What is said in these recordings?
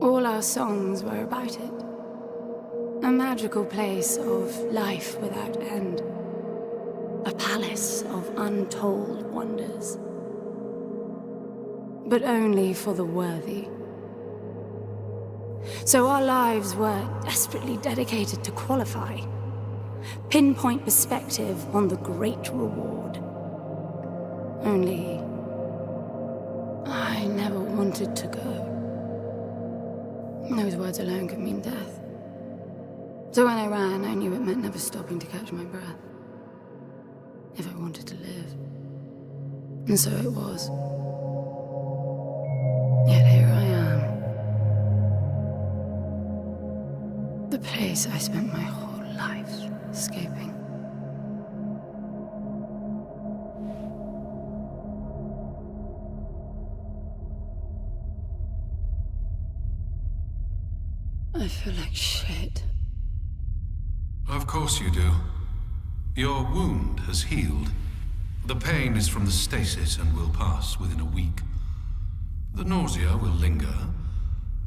All our songs were about it. A magical place of life without end. A palace of untold wonders. But only for the worthy. So our lives were desperately dedicated to qualify. Pinpoint perspective on the great reward. Only I never wanted to go. Those words alone could mean death. So when I ran, I knew it meant never stopping to catch my breath. If I wanted to live. And so it was. Yet here I am. The place I spent my whole life escaping. I feel like shit. Of course you do. Your wound has healed. The pain is from the stasis and will pass within a week. The nausea will linger,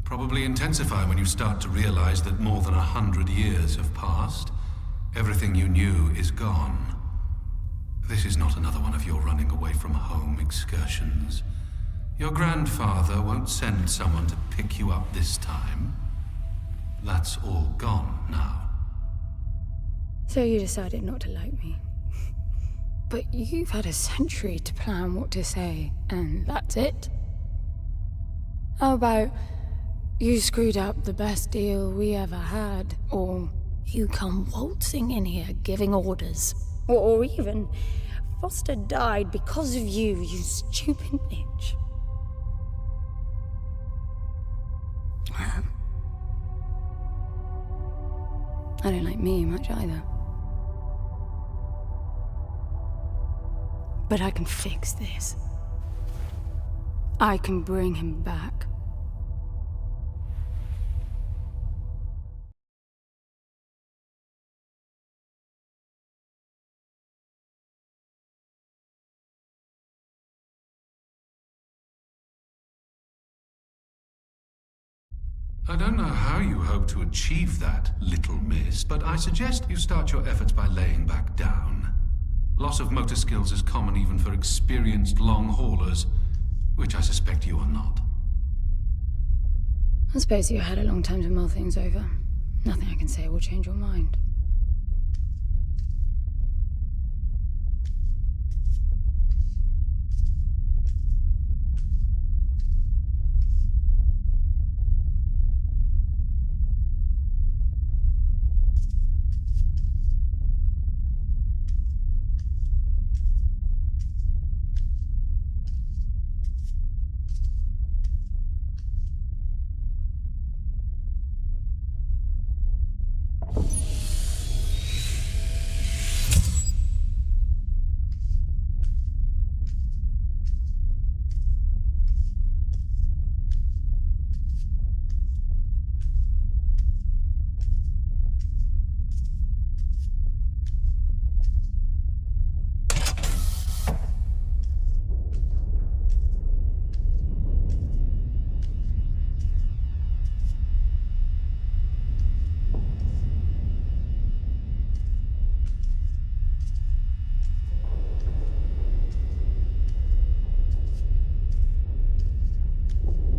probably intensify when you start to realize that more than 100 years have passed. Everything you knew is gone. This is not another one of your running away from home excursions. Your grandfather won't send someone to pick you up this time. That's all gone now. So you decided not to like me. But you've had a century to plan what to say, and that's it? How about you screwed up the best deal we ever had, or you come waltzing in here giving orders, or even Foster died because of you, you stupid bitch. I don't like me much either. But I can fix this. I can bring him back. I don't know how you hope to achieve that, little miss, but I suggest you start your efforts by laying back down. Loss of motor skills is common even for experienced long haulers, which I suspect you are not. I suppose you had a long time to mull things over. Nothing I can say will change your mind.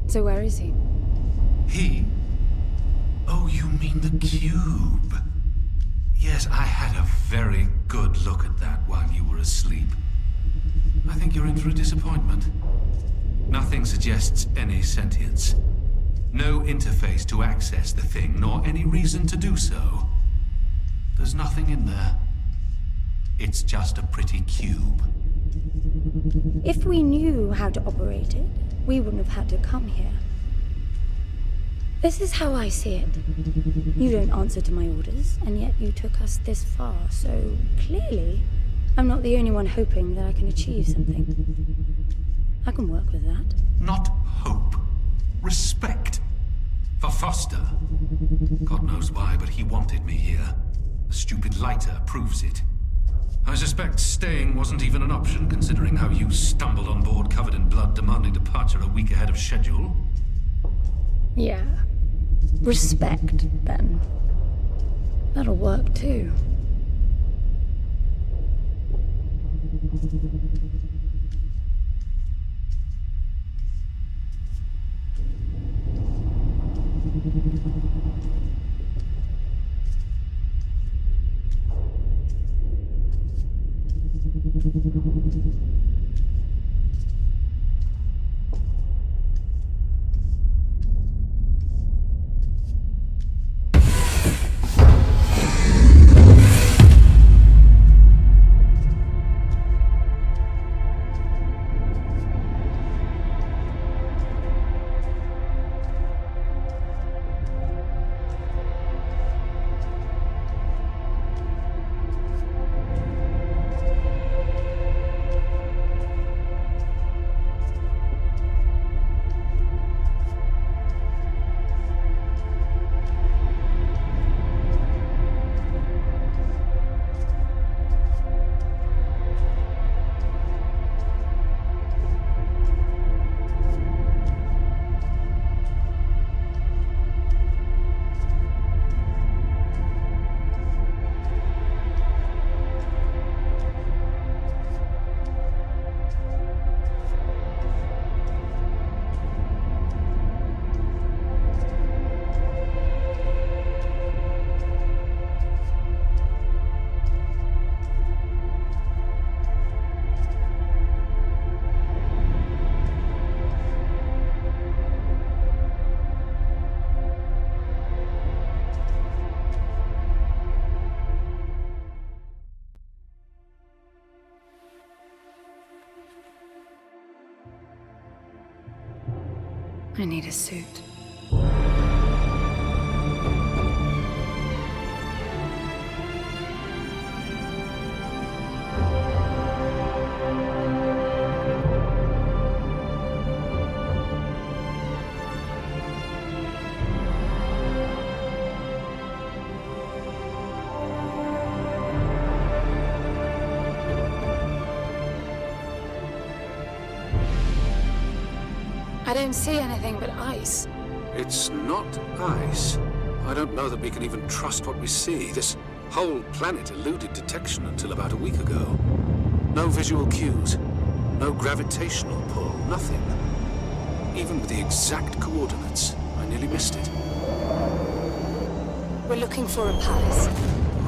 So where is he? He? Oh, you mean the cube. Yes, I had a very good look at that while you were asleep. I think you're in for a disappointment. Nothing suggests any sentience. No interface to access the thing, nor any reason to do so. There's nothing in there. It's just a pretty cube. If we knew how to operate it, we wouldn't have had to come here. This is how I see it. You don't answer to my orders, and yet you took us this far, so clearly I'm not the only one hoping that I can achieve something. I can work with that. Not hope. Respect. For Foster. God knows why, but he wanted me here. The stupid lighter proves it. I suspect staying wasn't even an option, considering how you stumbled on board covered in blood, demanding departure a week ahead of schedule. Yeah, respect, then that'll work too. I need a suit. I don't see anything but ice. It's not ice. I don't know that we can even trust what we see. This whole planet eluded detection until about a week ago. No visual cues, no gravitational pull, nothing. Even with the exact coordinates, I nearly missed it. We're looking for a palace.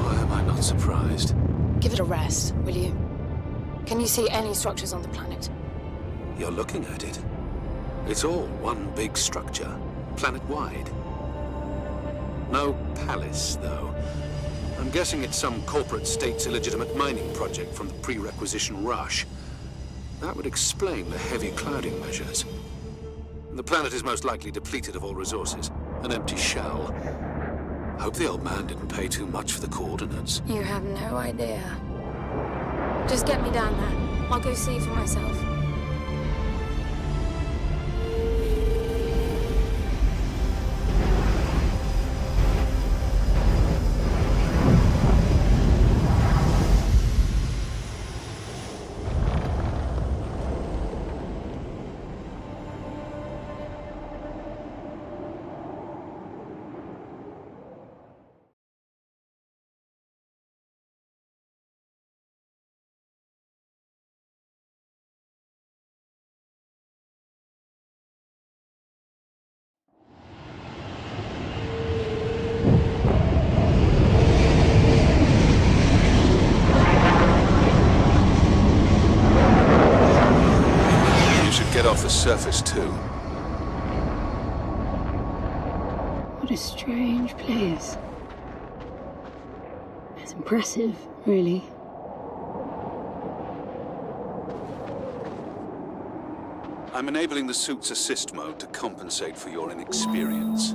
Why am I not surprised? Give it a rest, will you? Can you see any structures on the planet? You're looking at it. It's all one big structure, planet-wide. No palace, though. I'm guessing it's some corporate state's illegitimate mining project from the pre-requisition rush. That would explain the heavy clouding measures. The planet is most likely depleted of all resources. An empty shell. Hope the old man didn't pay too much for the coordinates. You have no idea. Just get me down there. I'll go see for myself. Get off the surface, too. What a strange place. It's impressive, really. I'm enabling the suit's assist mode to compensate for your inexperience.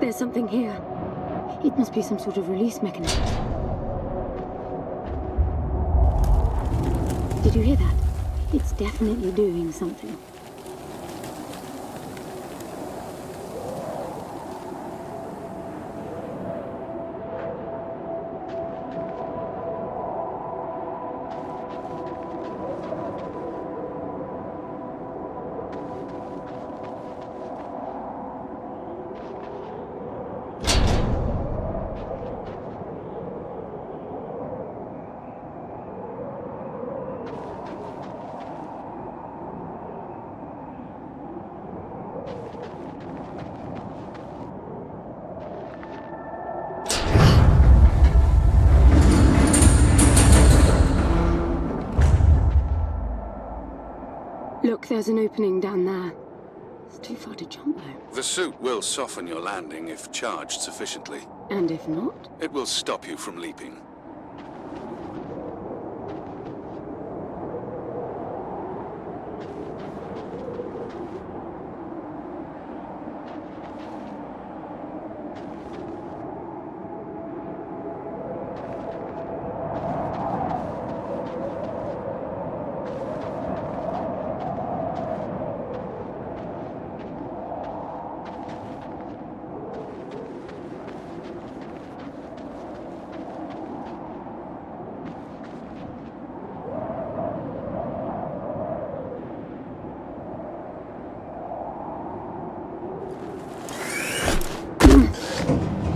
There's something here. It must be some sort of release mechanism. Did you hear that? It's definitely doing something. there's an opening down there. It's too far to jump, though. The suit will soften your landing if charged sufficiently. And if not? It will stop you from leaping.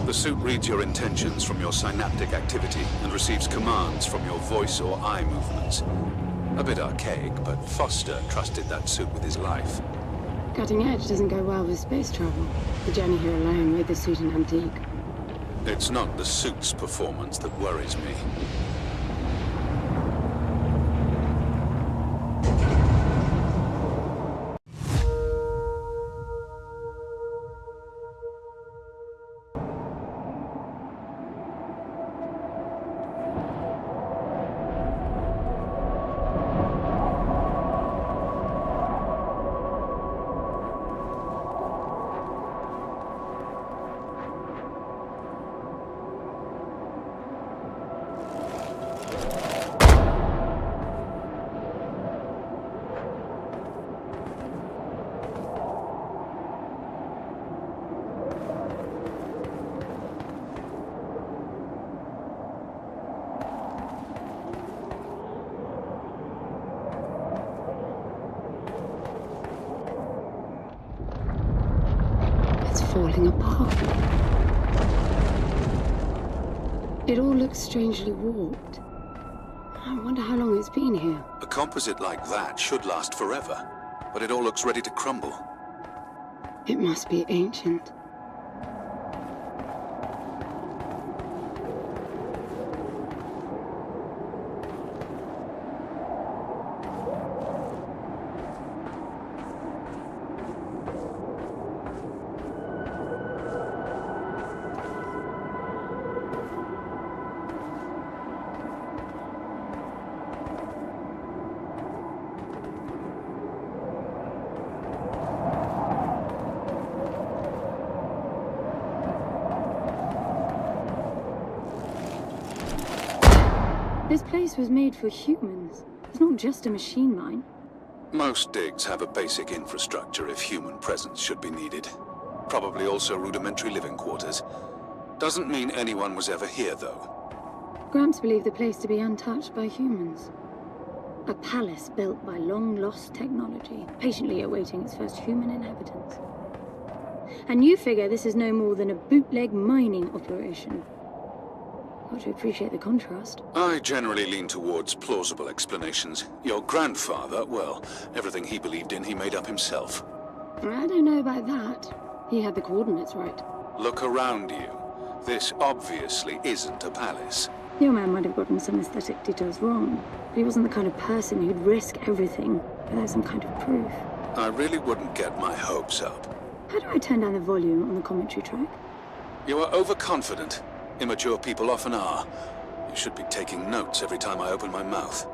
The suit reads your intentions from your synaptic activity and receives commands from your voice or eye movements. A bit archaic, but Foster trusted that suit with his life. Cutting edge doesn't go well with space travel. The journey here alone made the suit an antique. It's not the suit's performance that worries me. Falling apart. It all looks strangely warped. I wonder how long it's been here. A composite like that should last forever, but it all looks ready to crumble. It must be ancient. This place was made for humans. It's not just a machine mine. Most digs have a basic infrastructure if human presence should be needed. Probably also rudimentary living quarters. Doesn't mean anyone was ever here, though. Gramps believed the place to be untouched by humans. A palace built by long-lost technology, patiently awaiting its first human inhabitants. And you figure this is no more than a bootleg mining operation. Got to appreciate the contrast. I generally lean towards plausible explanations. Your grandfather, well, everything he believed in, he made up himself. I don't know about that. He had the coordinates right. Look around you. This obviously isn't a palace. Your man might have gotten some aesthetic details wrong, but he wasn't the kind of person who'd risk everything without some kind of proof. I really wouldn't get my hopes up. How do I turn down the volume on the commentary track? You are overconfident. Immature people often are. You should be taking notes every time I open my mouth.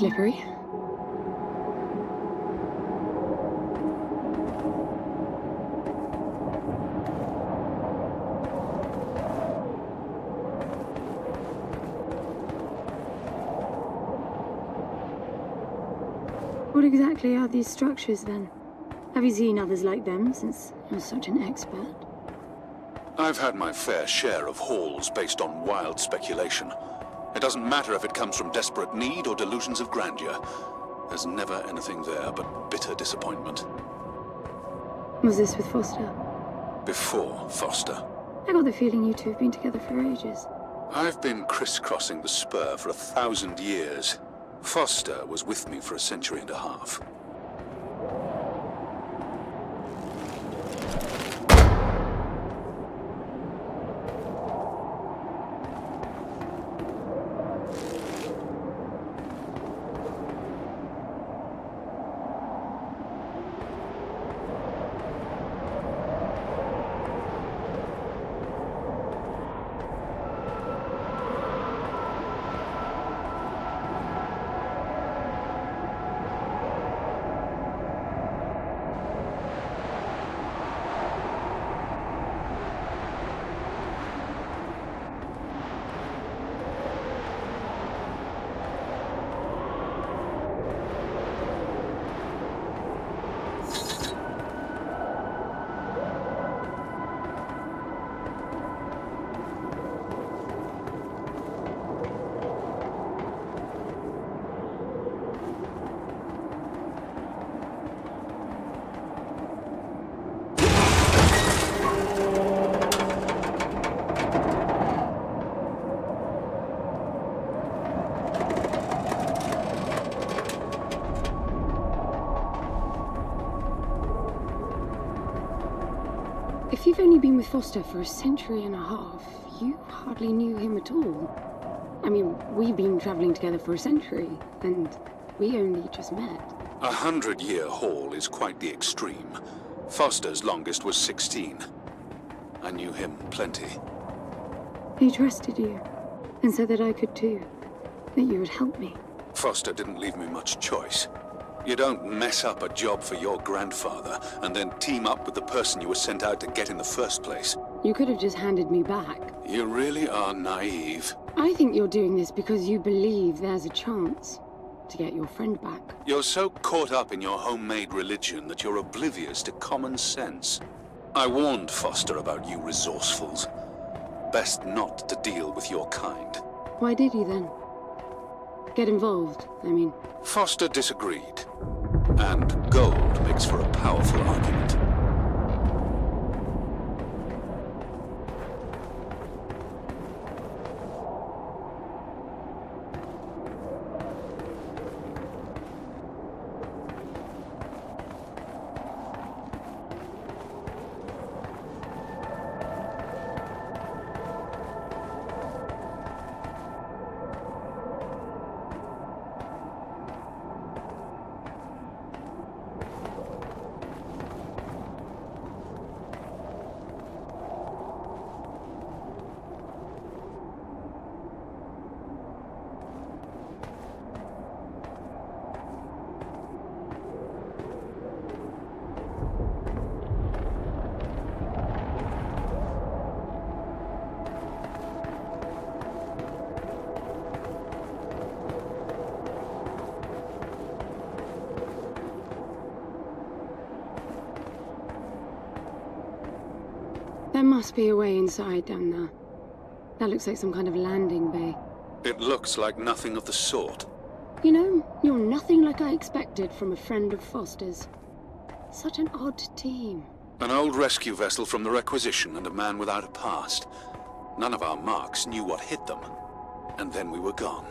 slippery. What exactly are these structures, then? Have you seen others like them, since you're such an expert? I've had my fair share of halls based on wild speculation. It doesn't matter if it comes from desperate need or delusions of grandeur. There's never anything there but bitter disappointment. Was this with Foster? Before Foster. I got the feeling you two have been together for ages. I've been crisscrossing the spur for 1,000 years. Foster was with me for 1.5 centuries. If you've only been with Foster for 1.5 centuries, you hardly knew him at all. I mean, we've been traveling together for 1 century, and we only just met. 100-year haul is quite the extreme. Foster's longest was 16. I knew him plenty. He trusted you, and said that I could too. That you would help me. Foster didn't leave me much choice. You don't mess up a job for your grandfather and then team up with the person you were sent out to get in the first place. You could have just handed me back. You really are naive. I think you're doing this because you believe there's a chance to get your friend back. You're so caught up in your homemade religion that you're oblivious to common sense. I warned Foster about you resourcefuls. Best not to deal with your kind. Why did you then? Get involved, I mean. Foster disagreed. And gold makes for a powerful argument. There must be a way inside down there. That looks like some kind of landing bay. It looks like nothing of the sort. You know, you're nothing like I expected from a friend of Foster's. Such an odd team. An old rescue vessel from the Requisition and a man without a past. None of our marks knew what hit them. And then we were gone.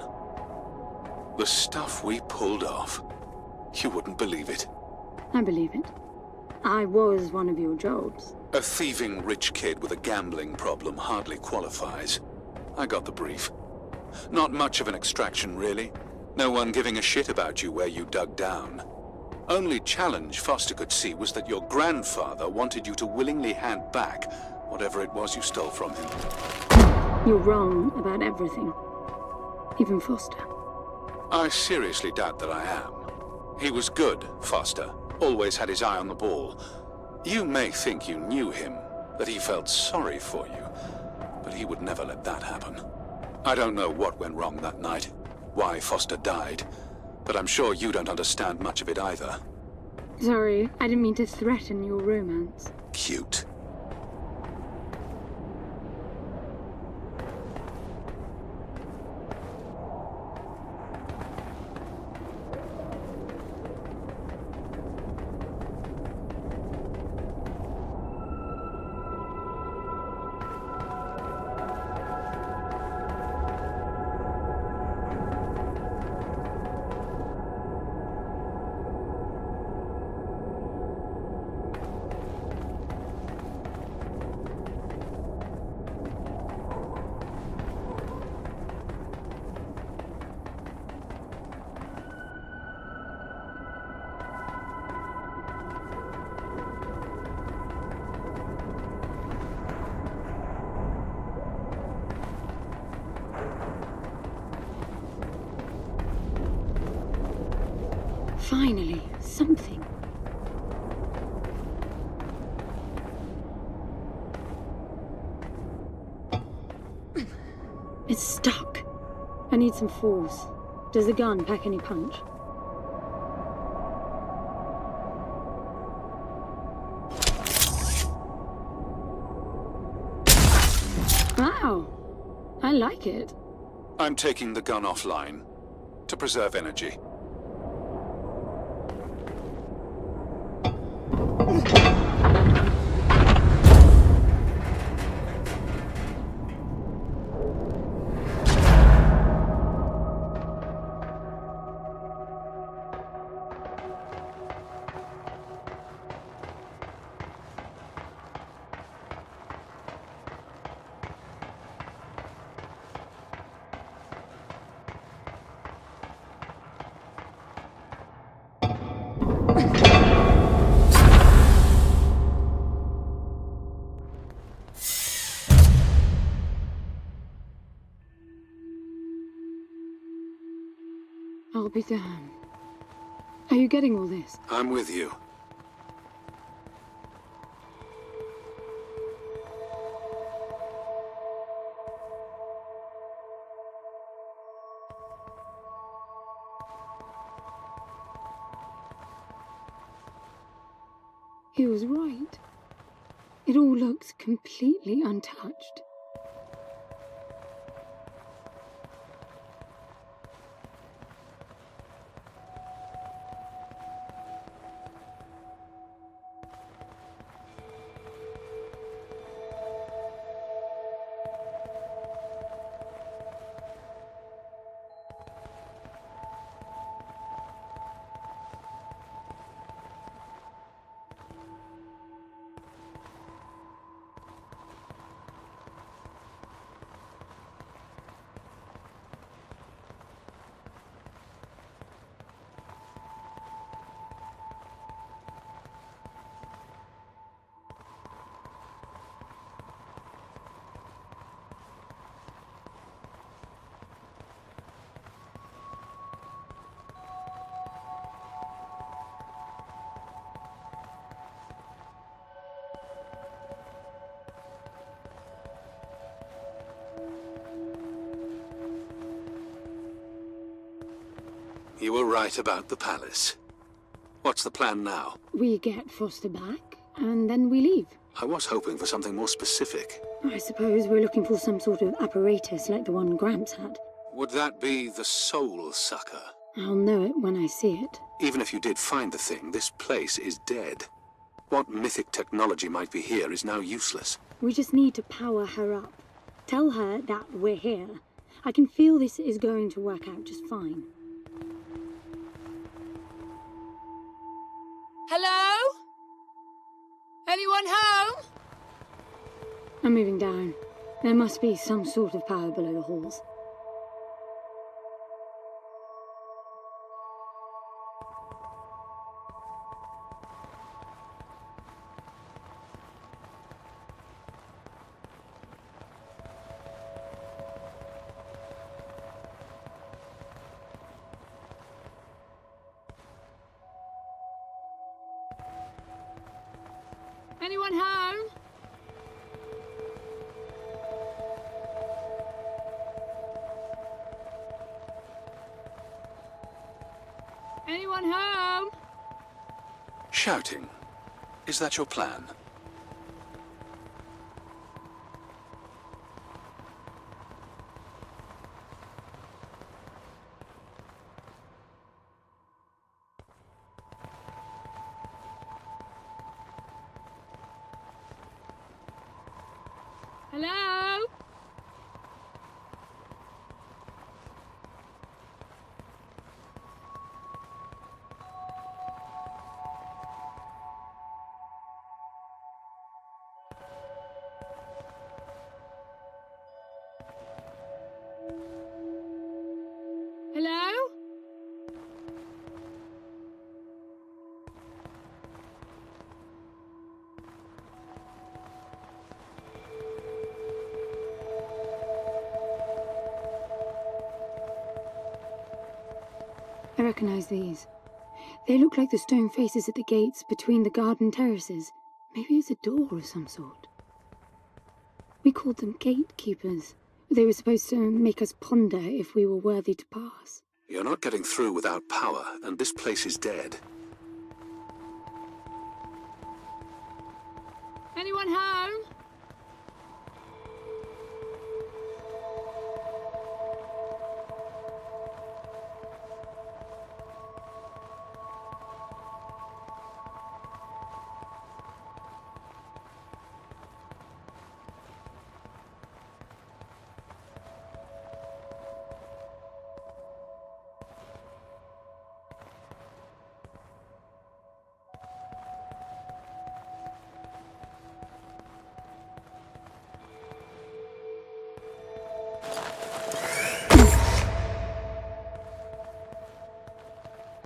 The stuff we pulled off. You wouldn't believe it. I believe it. I was one of your jobs. A thieving rich kid with a gambling problem hardly qualifies. I got the brief. Not much of an extraction, really. No one giving a shit about you where you dug down. Only challenge Foster could see was that your grandfather wanted you to willingly hand back whatever it was you stole from him. You're wrong about everything. Even Foster. I seriously doubt that I am. He was good, Foster. Always had his eye on the ball. You may think you knew him, that he felt sorry for you, but he would never let that happen. I don't know what went wrong that night, why Foster died, but I'm sure you don't understand much of it either. Sorry, I didn't mean to threaten your romance. Cute. Finally, something. It's stuck. I need some force. Does the gun pack any punch? Wow! I like it. I'm taking the gun offline to preserve energy. I'll be damned. Are you getting all this? I'm with you. He was right. It all looks completely untouched. You were right about the palace. What's the plan now? We get Foster back, and then we leave. I was hoping for something more specific. I suppose we're looking for some sort of apparatus like the one Gramps had. Would that be the Soul Sucker? I'll know it when I see it. Even if you did find the thing, this place is dead. What mythic technology might be here is now useless. We just need to power her up. Tell her that we're here. I can feel this is going to work out just fine. Hello? Anyone home? I'm moving down. There must be some sort of power below the halls. Anyone home? Anyone home? Shouting. Is that your plan? Hello? Hello? I recognize these. They look like the stone faces at the gates between the garden terraces. Maybe it's a door of some sort. We called them gatekeepers. They were supposed to make us ponder if we were worthy to pass. You're not getting through without power, and this place is dead. Anyone home?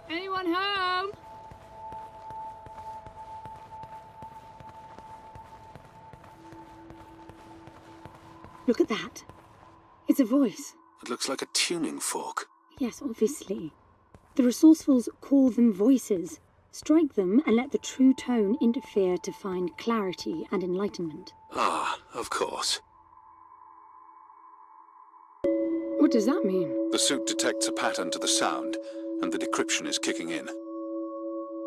Anyone home? Look at that. It's a voice. It looks like a tuning fork. Yes, obviously. The resourcefuls call them voices. Strike them and let the true tone interfere to find clarity and enlightenment. Ah, of course. What does that mean? The suit detects a pattern to the sound, and the decryption is kicking in.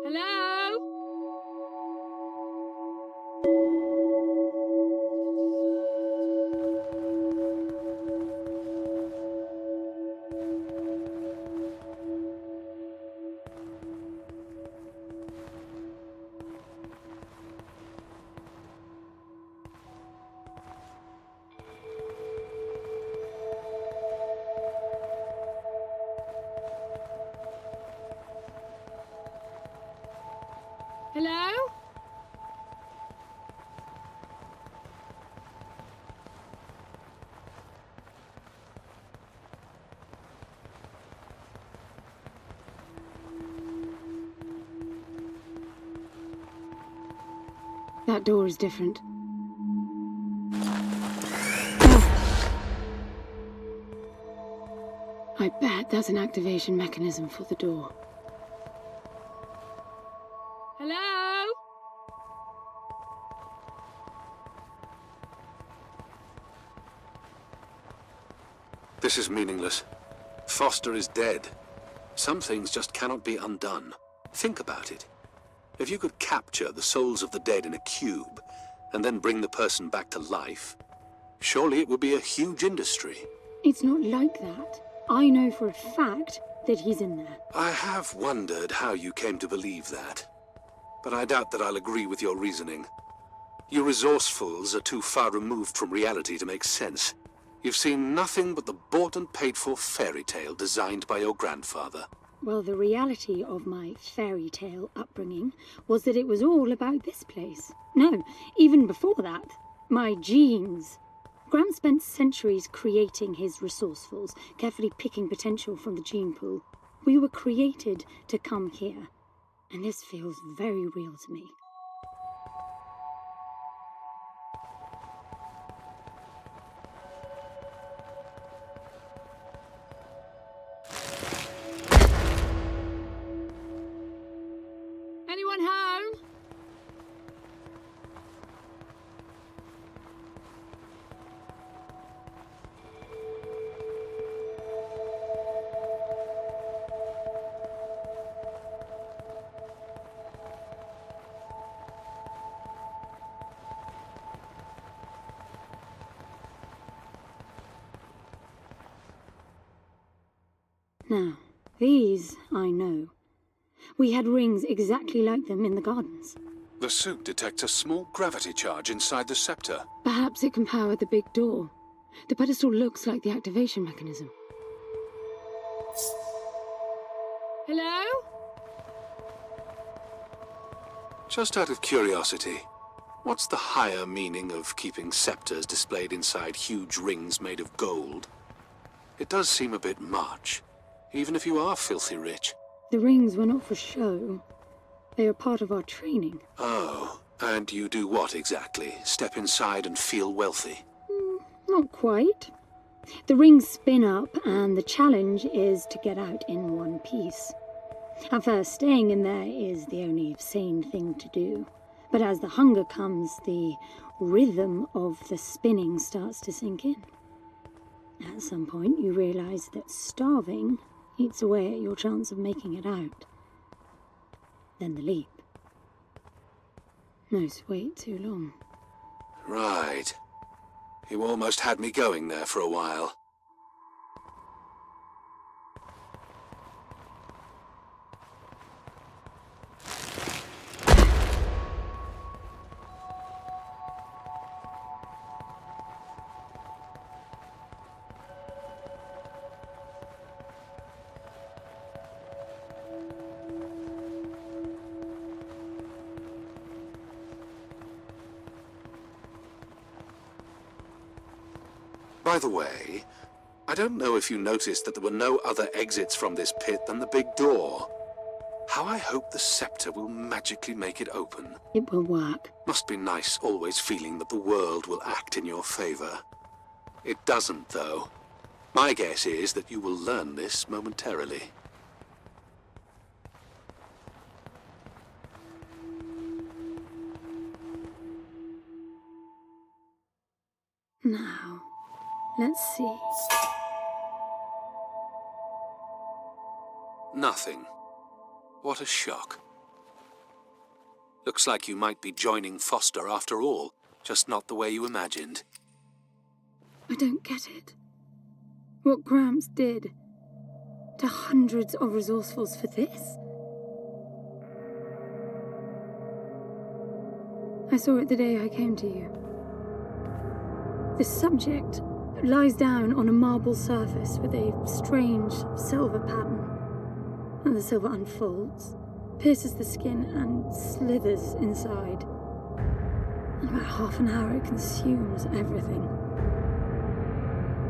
Hello? Hello? That door is different. I bet that's an activation mechanism for the door. Hello? This is meaningless. Foster is dead. Some things just cannot be undone. Think about it. If you could capture the souls of the dead in a cube, and then bring the person back to life, surely it would be a huge industry. It's not like that. I know for a fact that he's in there. I have wondered how you came to believe that. But I doubt that I'll agree with your reasoning. You resourcefuls are too far removed from reality to make sense. You've seen nothing but the bought and paid for fairy tale designed by your grandfather. Well, the reality of my fairy tale upbringing was that it was all about this place. No, even before that, my genes. Grant spent centuries creating his resourcefuls, carefully picking potential from the gene pool. We were created to come here, and this feels very real to me. Anyone home? Now, these I know. We had rings exactly like them in the gardens. The suit detects a small gravity charge inside the scepter. Perhaps it can power the big door. The pedestal looks like the activation mechanism. Hello? Just out of curiosity, what's the higher meaning of keeping scepters displayed inside huge rings made of gold? It does seem a bit much, even if you are filthy rich. The rings were not for show. They are part of our training. Oh, and you do what exactly? Step inside and feel wealthy? Not quite. The rings spin up, and the challenge is to get out in one piece. At first, staying in there is the only sane thing to do. But as the hunger comes, the rhythm of the spinning starts to sink in. At some point, you realize that starving eats away at your chance of making it out. Then the leap. Most wait too long. Right. You almost had me going there for a while. By the way, I don't know if you noticed that there were no other exits from this pit than the big door. How I hope the scepter will magically make it open. It will work. Must be nice always feeling that the world will act in your favor. It doesn't, though. My guess is that you will learn this momentarily. Now, let's see. Nothing. What a shock. Looks like you might be joining Foster after all, just not the way you imagined. I don't get it. What Gramps did to hundreds of resourcefuls for this? I saw it the day I came to you. The subject lies down on a marble surface with a strange silver pattern, and the silver unfolds, pierces the skin, and slithers inside. In about half an hour, it consumes everything.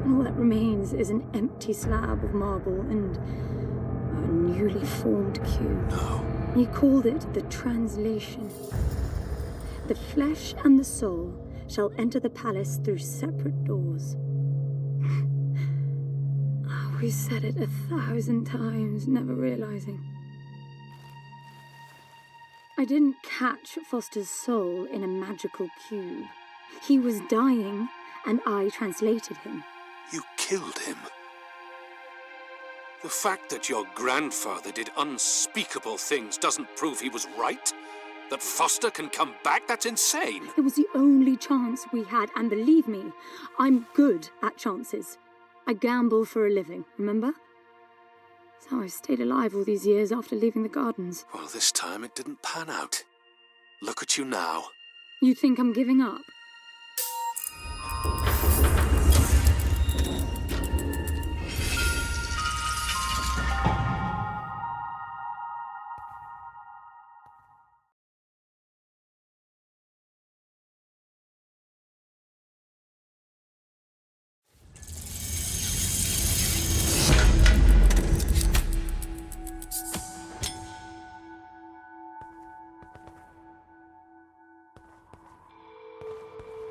And all that remains is an empty slab of marble and a newly formed cube. No. He called it the translation. The flesh and the soul shall enter the palace through separate doors. We said it 1,000 times, never realizing. I didn't catch Foster's soul in a magical cube. He was dying, and I translated him. You killed him. The fact that your grandfather did unspeakable things doesn't prove he was right? That Foster can come back? That's insane! It was the only chance we had, and believe me, I'm good at chances. I gamble for a living, remember? That's how I stayed alive all these years after leaving the gardens. Well, this time it didn't pan out. Look at you now. You think I'm giving up?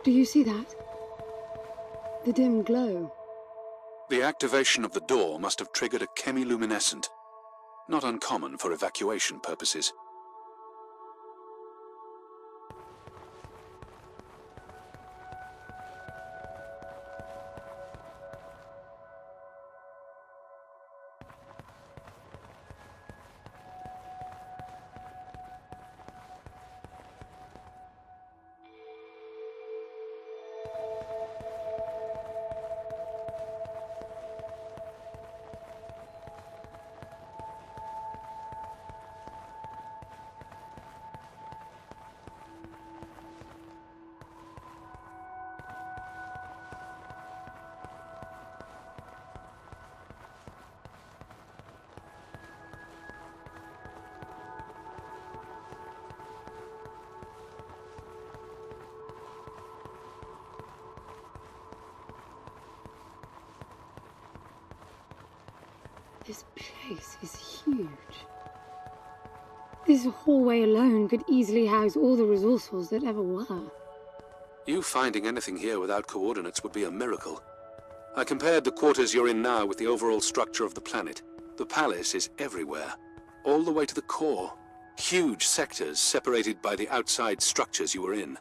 Do you see that? The dim glow. The activation of the door must have triggered a chemiluminescent. Not uncommon for evacuation purposes. This place is huge. This hallway alone could easily house all the resourcefuls that ever were. You finding anything here without coordinates would be a miracle. I compared the quarters you're in now with the overall structure of the planet. The palace is everywhere, all the way to the core. Huge sectors separated by the outside structures you were in.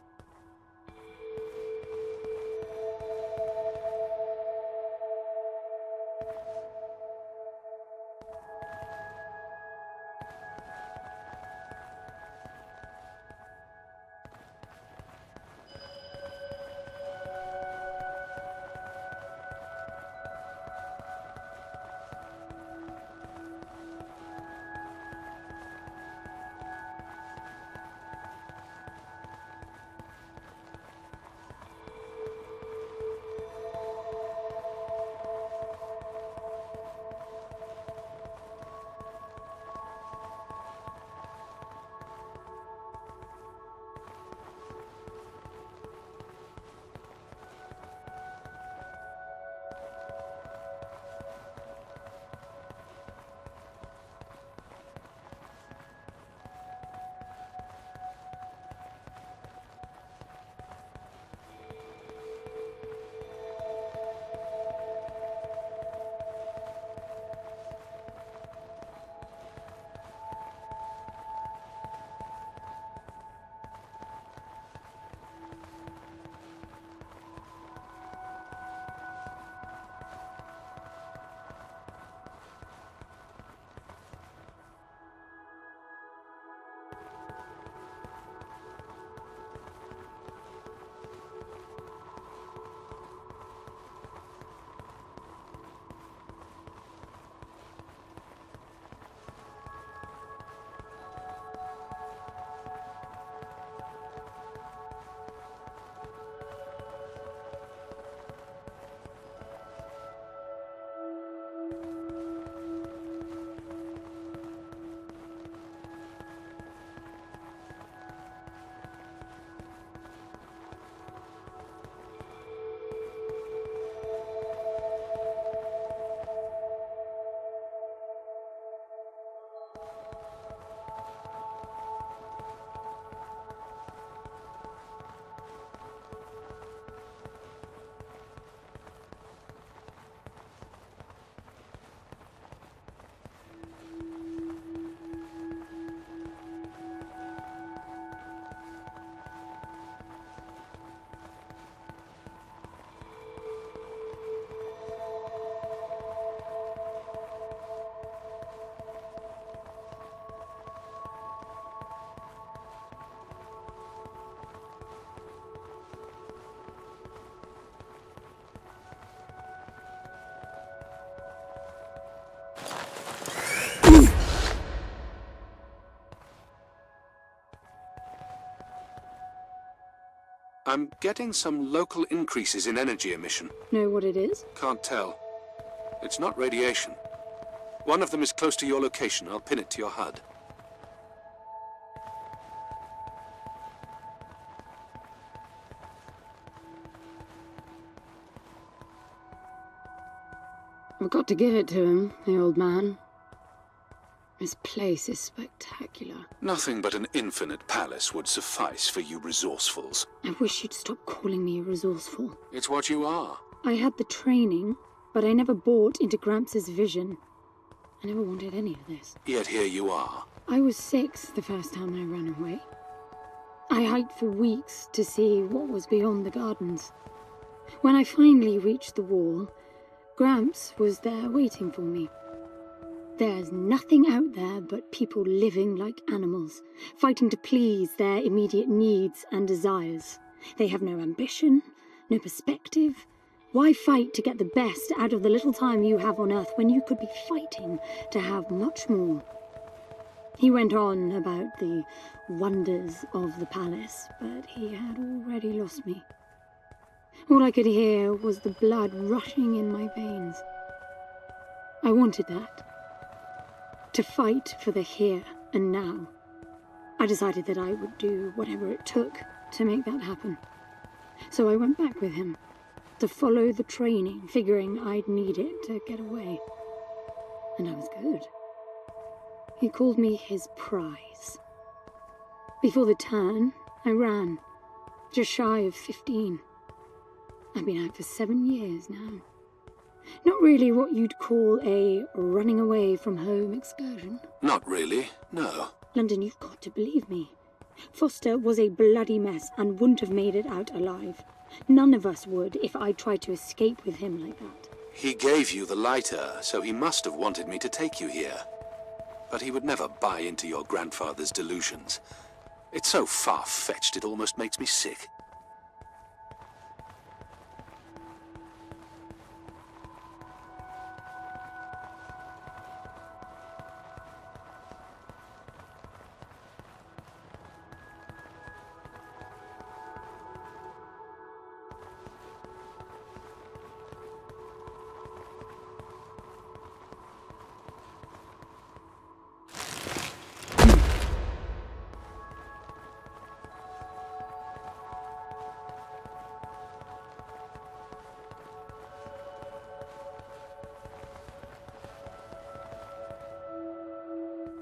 I'm getting some local increases in energy emission. Know what it is? Can't tell. It's not radiation. One of them is close to your location. I'll pin it to your HUD. I've got to give it to him, the old man. This place is spectacular. Nothing but an infinite palace would suffice for you resourcefuls. I wish you'd stop calling me resourceful. It's what you are. I had the training, but I never bought into Gramps' vision. I never wanted any of this. Yet here you are. I was 6 the first time I ran away. I hiked for weeks to see what was beyond the gardens. When I finally reached the wall, Gramps was there waiting for me. There's nothing out there but people living like animals, fighting to please their immediate needs and desires. They have no ambition, no perspective. Why fight to get the best out of the little time you have on Earth when you could be fighting to have much more? He went on about the wonders of the palace, but he had already lost me. All I could hear was the blood rushing in my veins. I wanted that. To fight for the here and now. I decided that I would do whatever it took to make that happen. So I went back with him, to follow the training, figuring I'd need it to get away. and I was good. He called me his prize. Before the turn, I ran, just shy of 15. I've been out for 7 years now. Not really what you'd call a running away from home excursion. Not really, no. London, you've got to believe me. Foster was a bloody mess and wouldn't have made it out alive. None of us would if I tried to escape with him like that. He gave you the lighter, so he must have wanted me to take you here. But he would never buy into your grandfather's delusions. It's so far-fetched it almost makes me sick.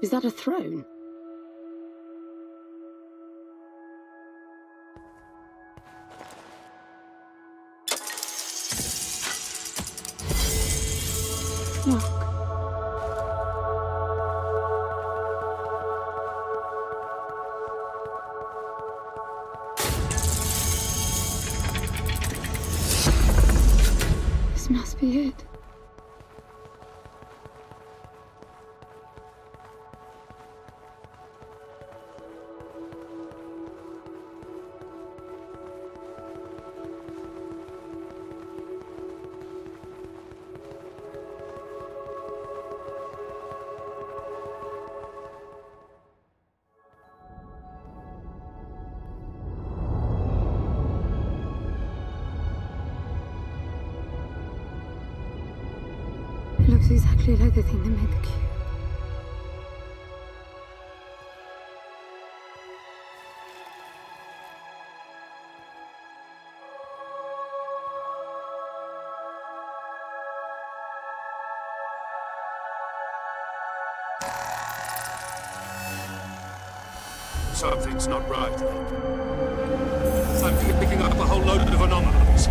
Is that a throne? Look. This must be it. It looks exactly like the thing that made the cube. Something's not right. I'm picking up a whole load of anomalies.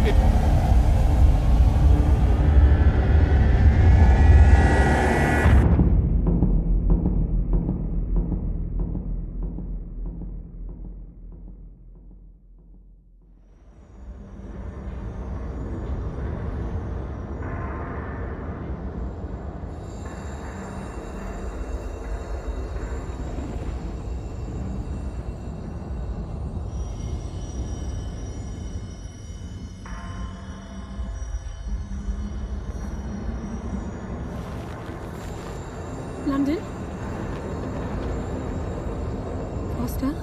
London? Foster?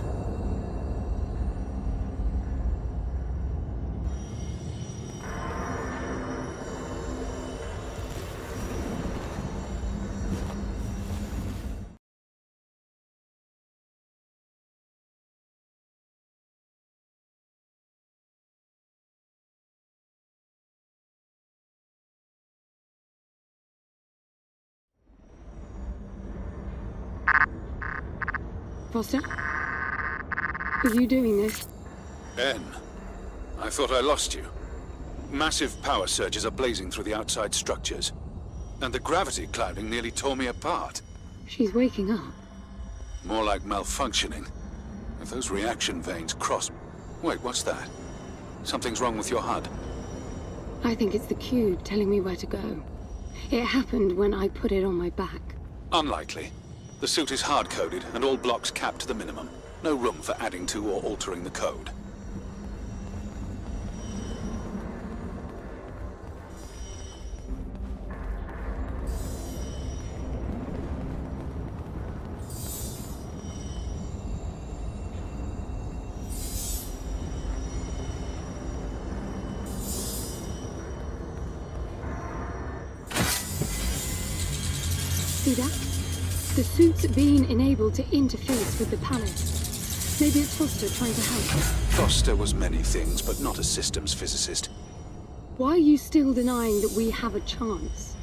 Foster? Are you doing this? Ben, I thought I lost you. Massive power surges are blazing through the outside structures. And the gravity clouding nearly tore me apart. She's waking up. More like malfunctioning. If those reaction veins cross... Wait, what's that? Something's wrong with your HUD. I think it's the cube telling me where to go. It happened when I put it on my back. Unlikely. The suit is hard-coded and all blocks capped to the minimum. No room for adding to or altering the code. See that? The suit's being enabled to interface with the palace. Maybe it's Foster trying to help. Foster was many things, but not a systems physicist. Why are you still denying that we have a chance?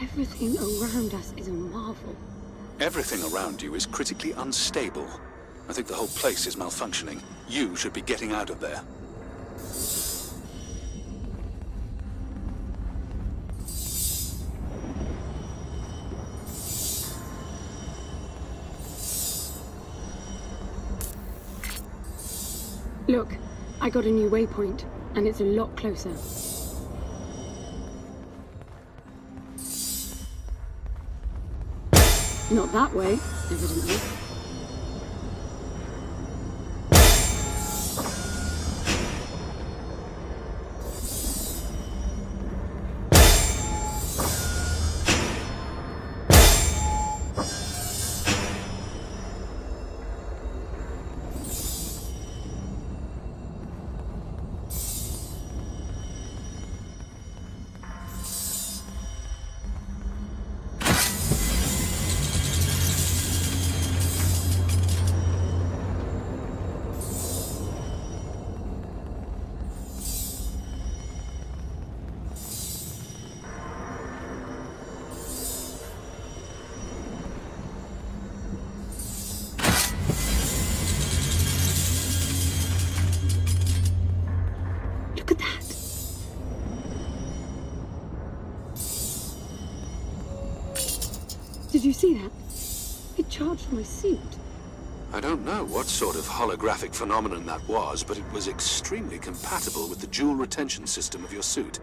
Everything around us is a marvel. Everything around you is critically unstable. I think the whole place is malfunctioning. You should be getting out of there. Look, I got a new waypoint, and it's a lot closer. Not that way, evidently. Look at that. Did you see that? It charged my suit. I don't know what sort of holographic phenomenon that was, but it was extremely compatible with the dual retention system of your suit.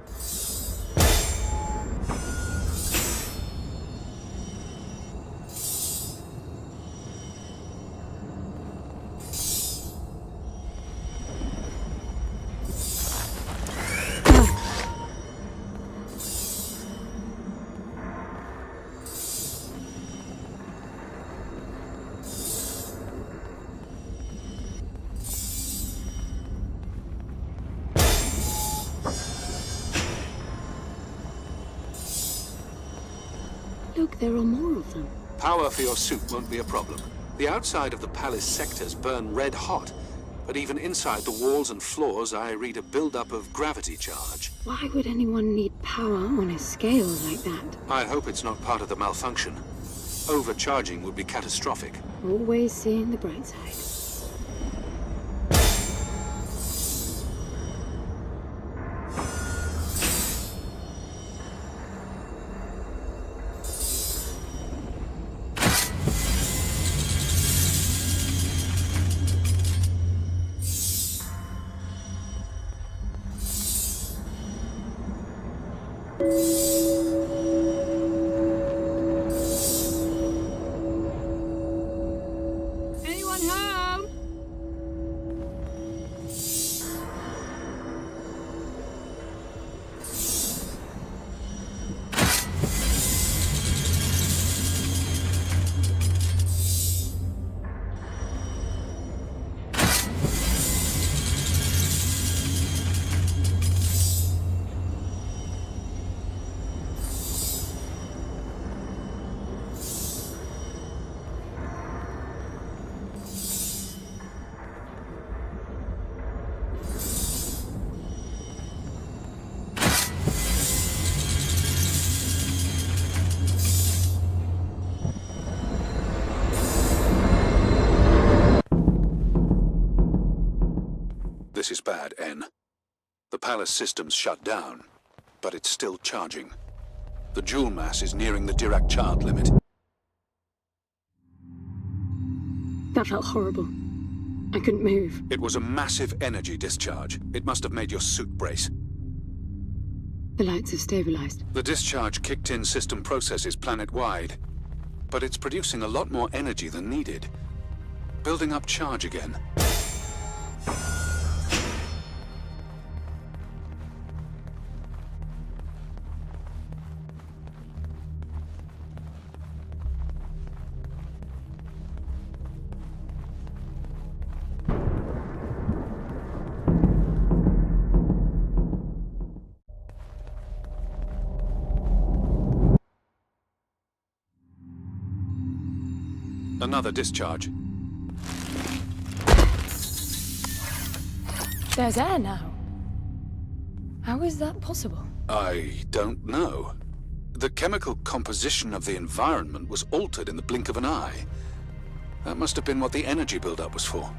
Look, there are more of them. Power for your suit won't be a problem. The outside of the palace sectors burn red hot, but even inside the walls and floors I read a build-up of gravity charge. Why would anyone need power on a scale like that? I hope it's not part of the malfunction. Overcharging would be catastrophic. Always seeing the bright side. Anyone home? This is bad, N. The palace system's shut down, but it's still charging. The joule mass is nearing the Dirac child limit. That felt horrible. I couldn't move. It was a massive energy discharge. It must have made your suit brace. The lights have stabilized. The discharge kicked in system processes planet-wide, but it's producing a lot more energy than needed. Building up charge again. Another discharge. There's air now. How is that possible? I don't know. The chemical composition of the environment was altered in the blink of an eye. That must have been what the energy buildup was for.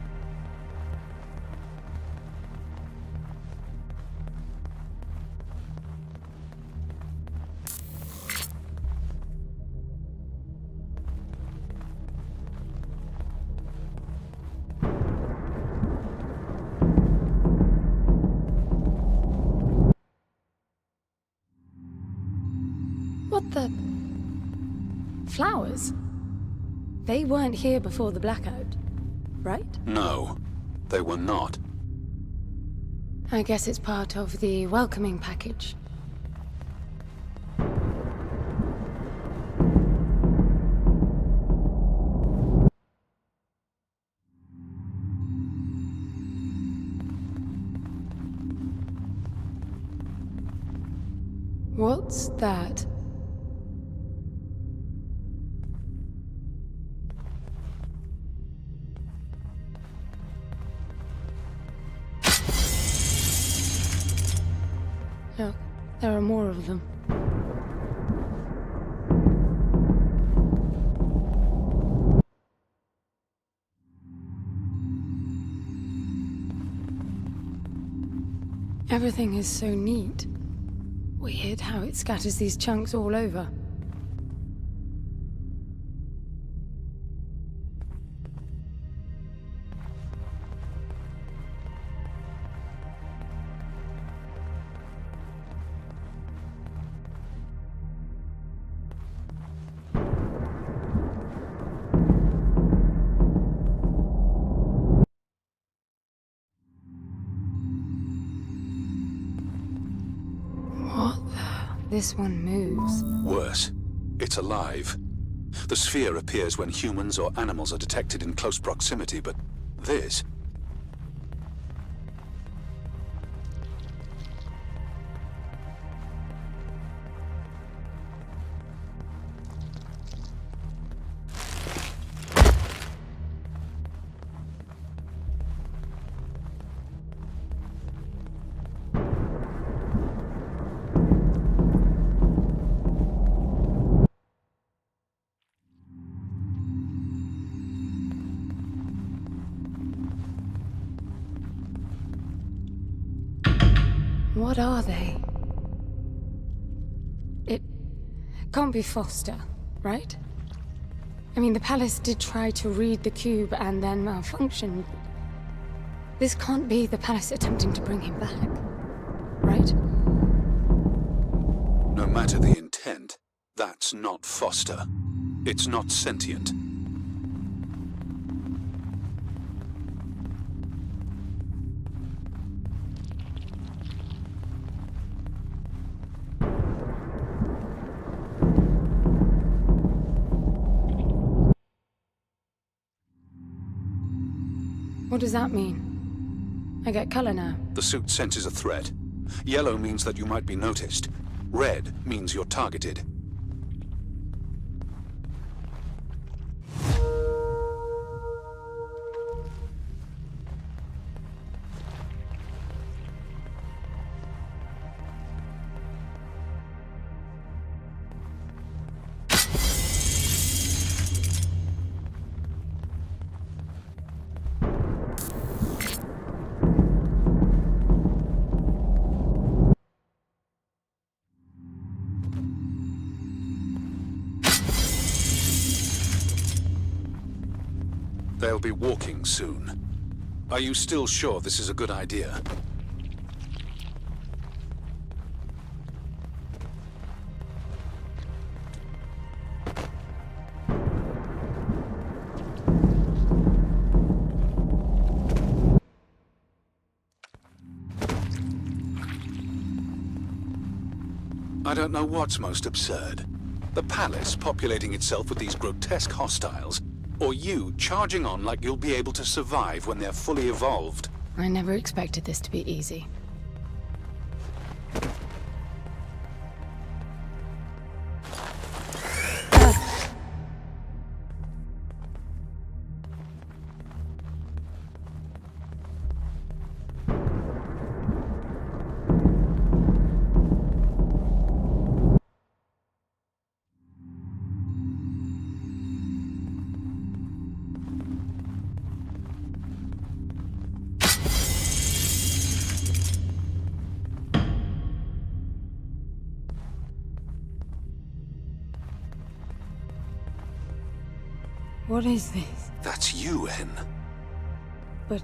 What the... Flowers? They weren't here before the blackout, right? No, they were not. I guess it's part of the welcoming package. What's that? Look, there are more of them. Everything is so neat. Weird how it scatters these chunks all over. This one moves. Worse, it's alive. The sphere appears when humans or animals are detected in close proximity, but this... What are they? It can't be Foster, right? I mean, the palace did try to read the cube and then malfunction. This can't be the palace attempting to bring him back, right? No matter the intent, that's not Foster. It's not sentient. What does that mean? I get color now. The suit senses a threat. Yellow means that you might be noticed. Red means you're targeted. They'll be walking soon. Are you still sure this is a good idea? I don't know what's most absurd. The palace populating itself with these grotesque hostiles, or you charging on like you'll be able to survive when they're fully evolved. I never expected this to be easy. What is this? That's you, Hen. But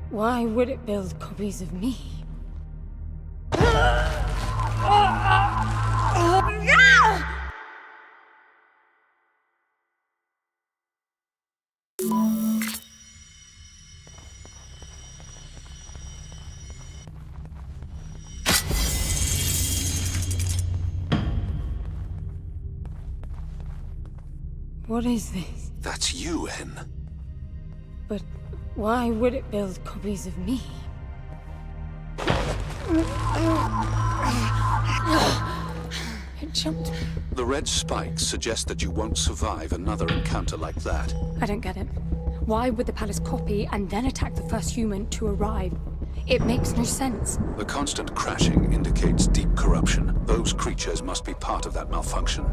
why would it build copies of me? What is this? That's you, Hen. But why would it build copies of me? It jumped me. The red spikes suggest that you won't survive another encounter like that. I don't get it. Why would the palace copy and then attack the first human to arrive? It makes no sense. The constant crashing indicates deep corruption. Those creatures must be part of that malfunction.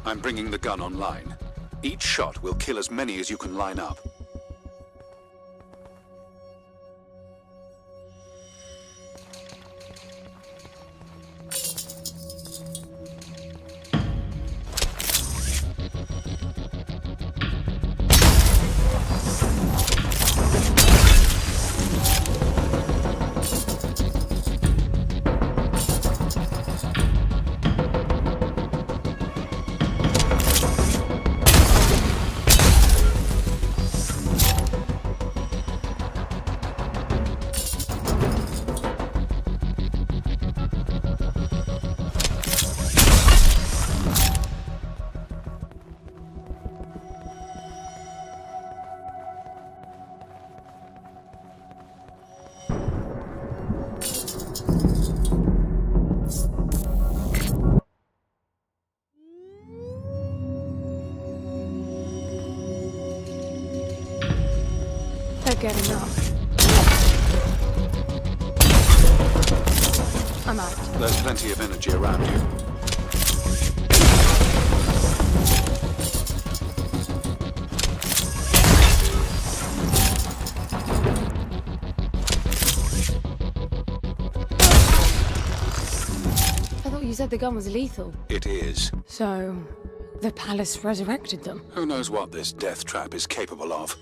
I'm bringing the gun online. Each shot will kill as many as you can line up. Getting up. I'm out. There's plenty of energy around you. I thought you said the gun was lethal. It is. So, the palace resurrected them. Who knows what this death trap is capable of?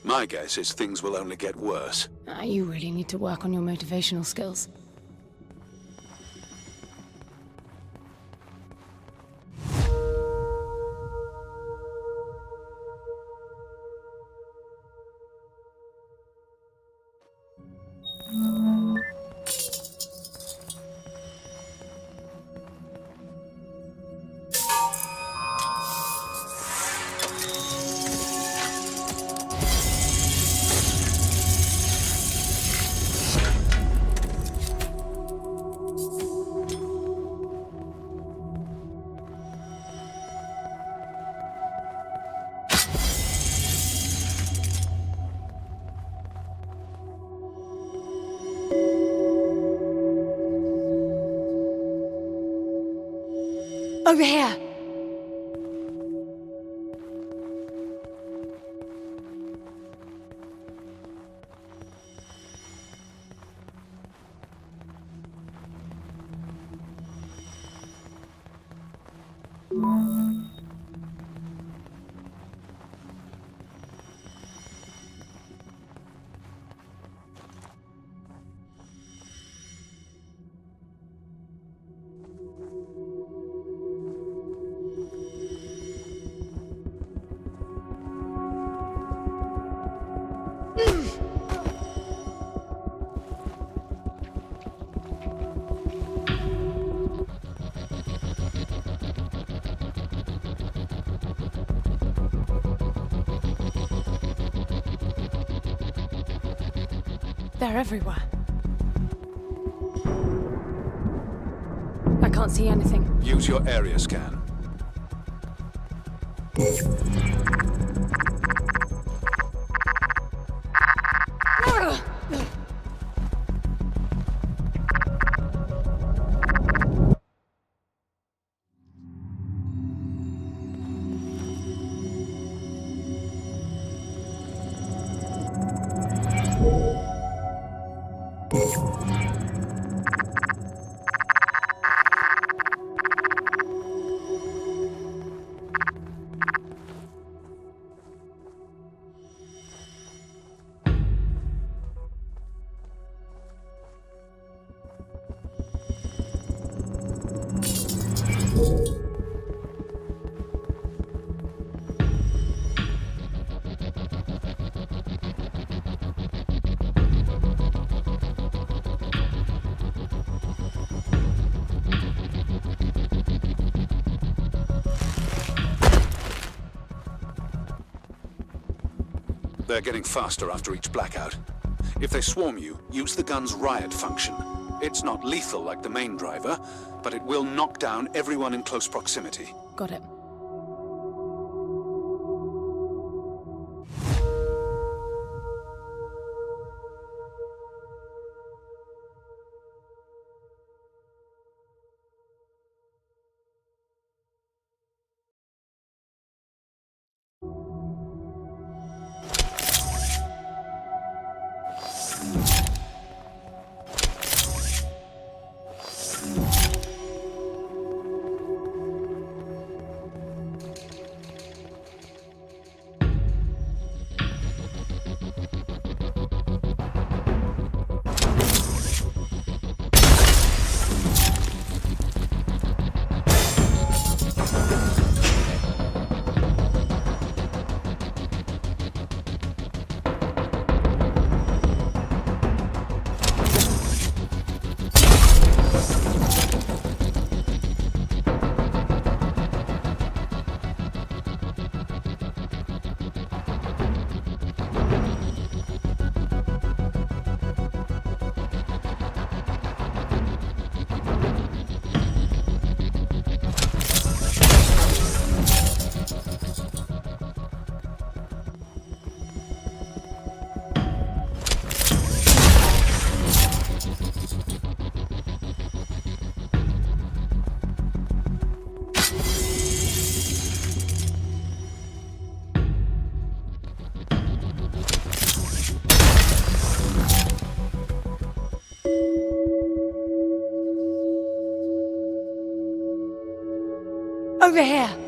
My guess is things will only get worse. You really need to work on your motivational skills. Over here! They're everywhere. I can't see anything. Use your area scan. They're getting faster after each blackout. If they swarm you, use the gun's riot function. It's not lethal like the main driver, but it will knock down everyone in close proximity. Got it. Over here!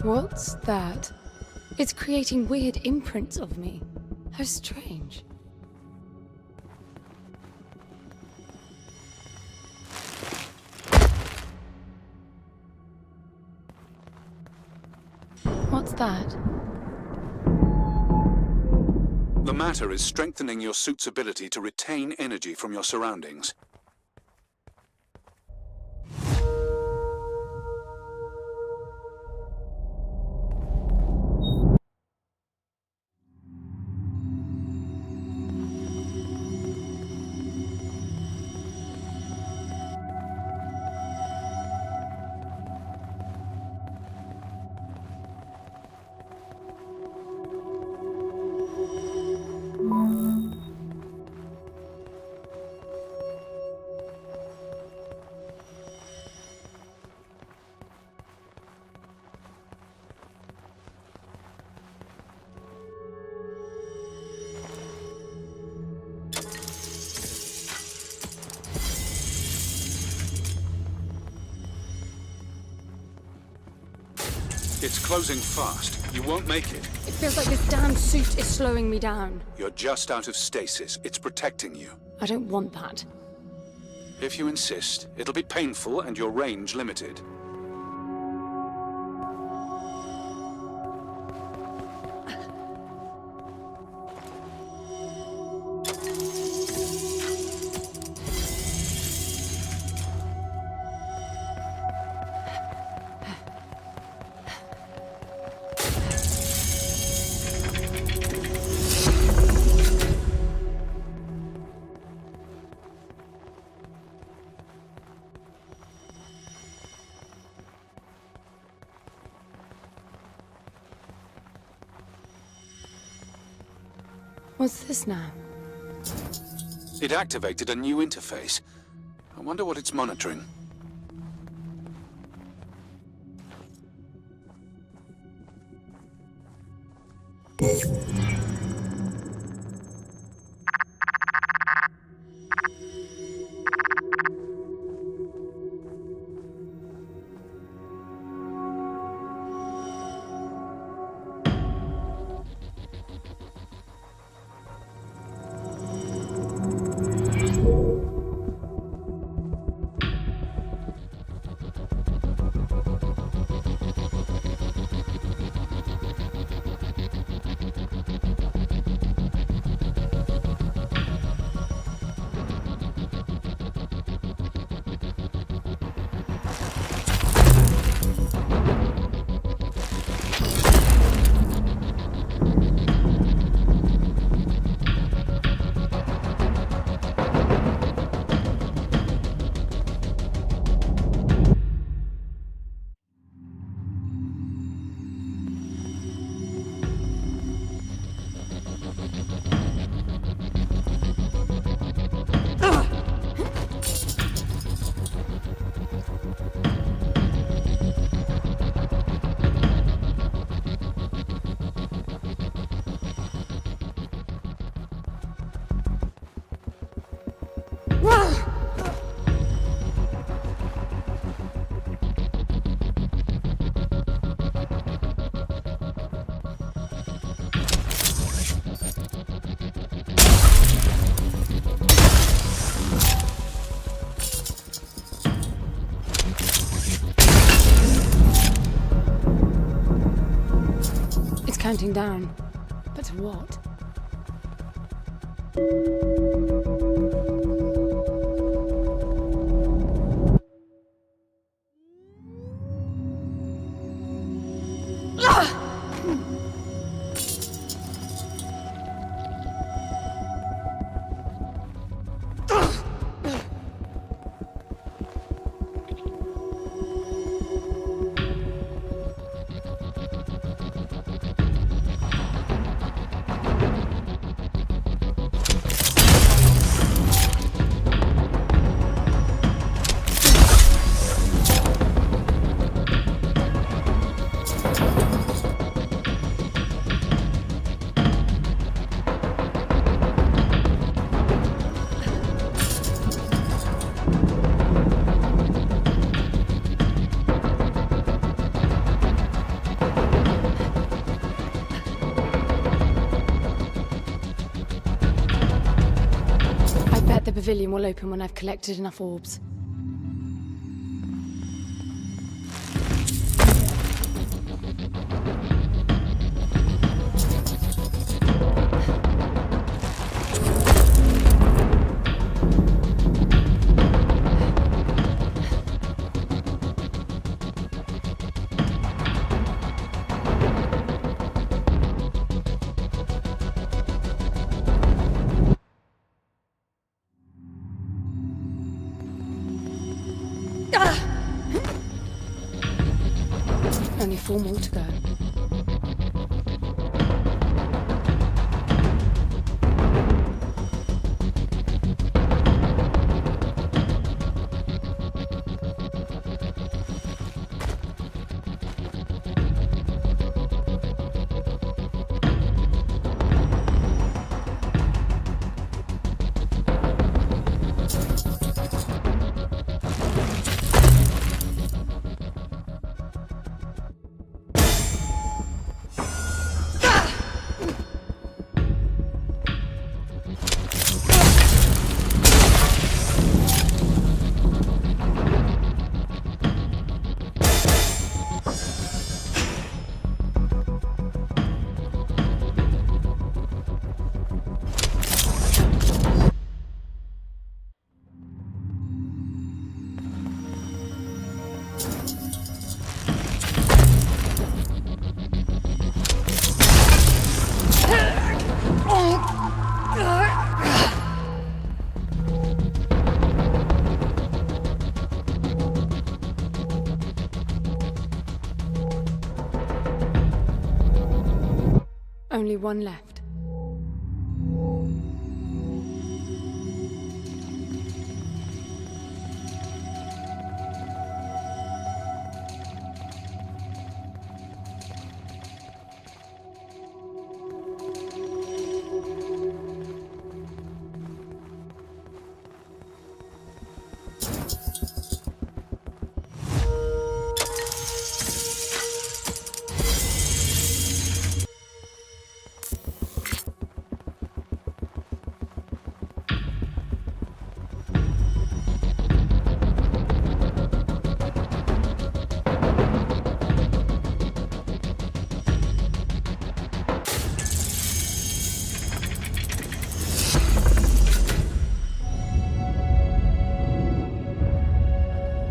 What's that? It's creating weird imprints of me. How strange. What's that? The matter is strengthening your suit's ability to retain energy from your surroundings. It's closing fast. You won't make it. It feels like this damn suit is slowing me down. You're just out of stasis. It's protecting you. I don't want that. If you insist, it'll be painful and your range limited. What's this now? It activated a new interface. I wonder what it's monitoring. Counting down. But to what? The pavilion will open when I've collected enough orbs. Only 4 more to go. Only one left.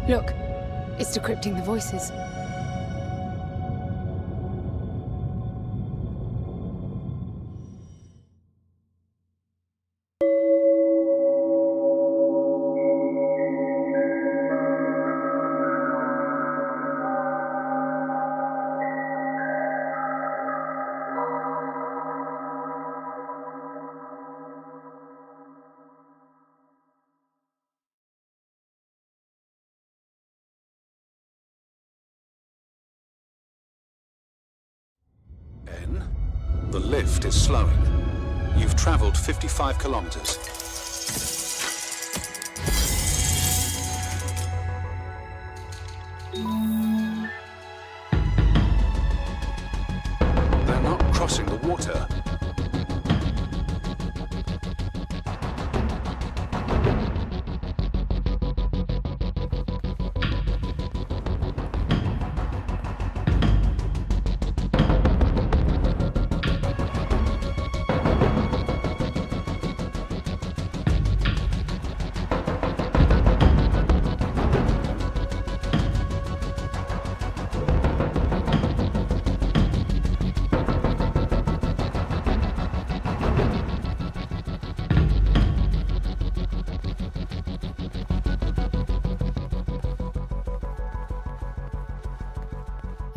Look, it's decrypting the voices. The lift is slowing. You've traveled 55 kilometers. They're not crossing the water.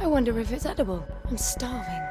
I wonder if it's edible. I'm starving.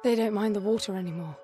They don't mind the water anymore.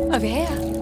Over here.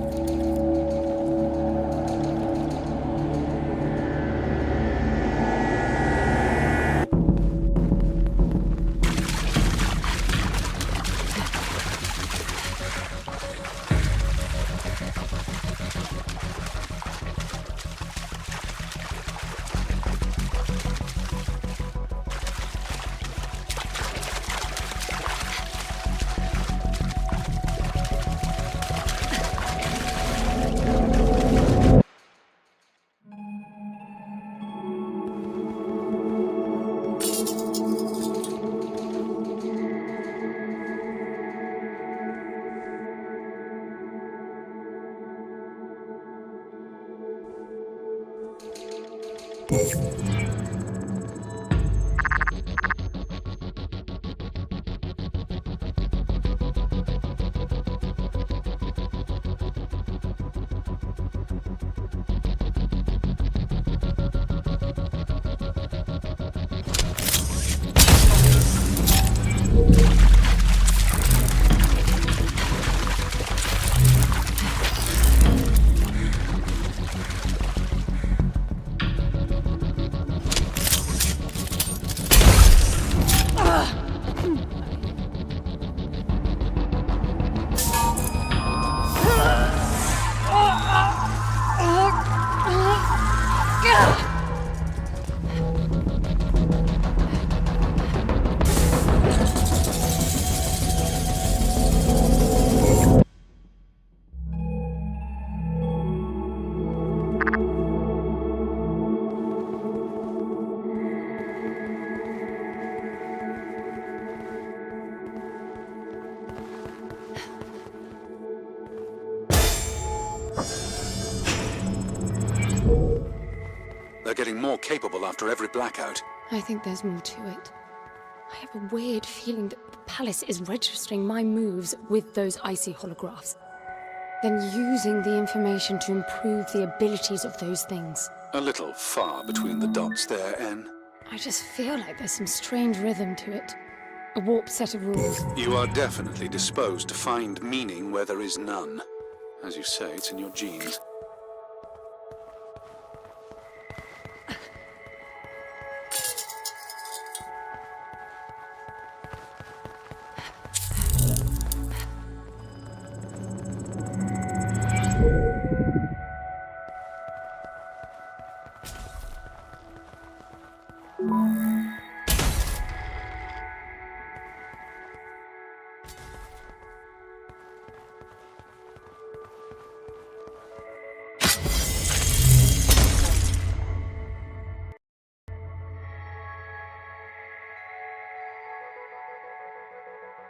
They're getting more capable after every blackout. I think there's more to it. I have a weird feeling that the palace is registering my moves with those icy holographs, then using the information to improve the abilities of those things. A little far between the dots there, Anne. I just feel like there's some strange rhythm to it. A warped set of rules. You are definitely disposed to find meaning where there is none. As you say, it's in your genes.